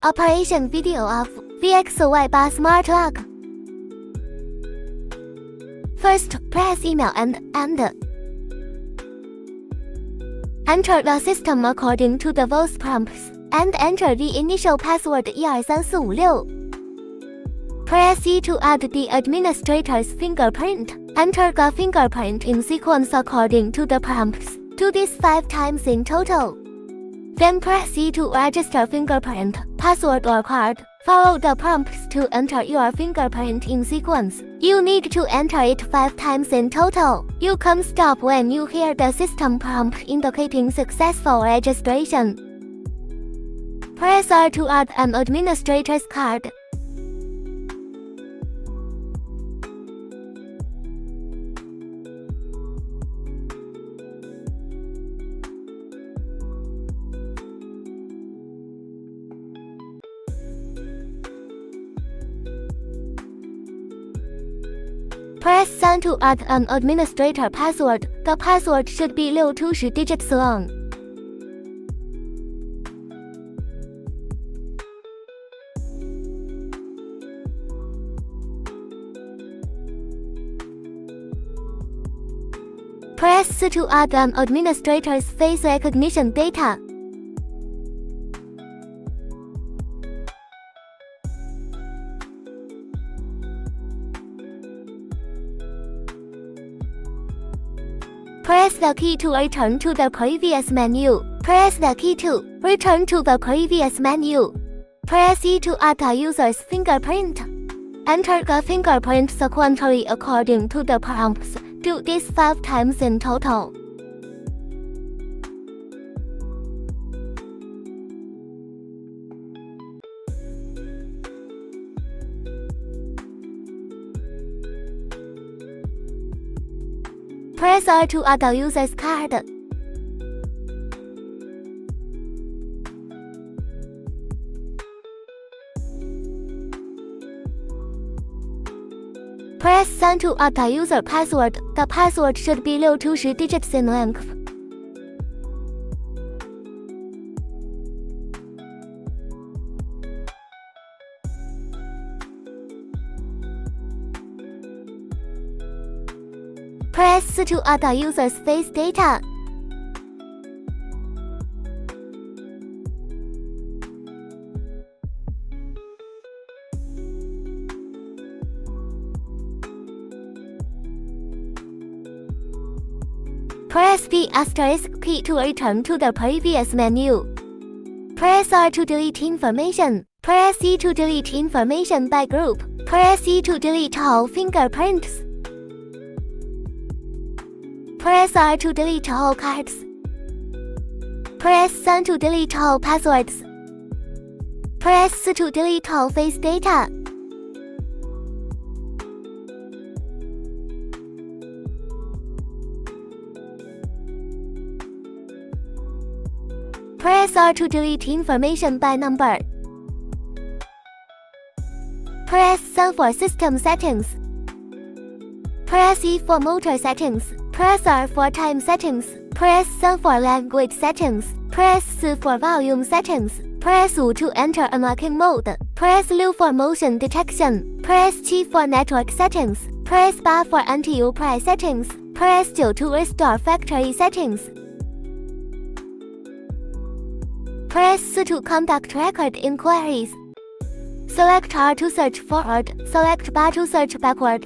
Operation video of VXY smart lock. First, press email and enter the system according to the voice prompts, and enter the initial password 1234556. Press E to add the administrator's fingerprint. Enter the fingerprint in sequence according to the prompts. Do this 5 times in total. Then press E to register fingerprint, password or card. Follow the prompts to enter your fingerprint in sequence. You need to enter it 5 times in total. You can stop when you hear the system prompt indicating successful registration. Press R to add an administrator's card. Press Send to add an administrator password. The password should be 6 to 10 digits long. Press C to add an administrator's face recognition data. Press the key to return to the previous menu. Press the key to return to the previous menu. Press E to add a user's fingerprint. Enter the fingerprint sequentially according to the prompts. Do this 5 times in total. Press R to add a user's card. Press Send to add a user password. The password should be 6 to 10 digits in length. Press C to add a user's face data. Press the asterisk key to return to the previous menu. Press R to delete information. Press E to delete information by group. Press E to delete all fingerprints. Press R to delete all cards. Press Send to delete all passwords. Press C to delete all face data. Press R to delete information by number. Press Send for system settings. Press E for motor settings. Press R for time settings. Press Send for language settings. Press C for volume settings. Press U to enter unlocking mode. Press L for motion detection. Press T for network settings. Press B for anti-UPRI settings. Press 9 to restore factory settings. Press C to conduct record inquiries. Select R to search forward. Select B to search backward.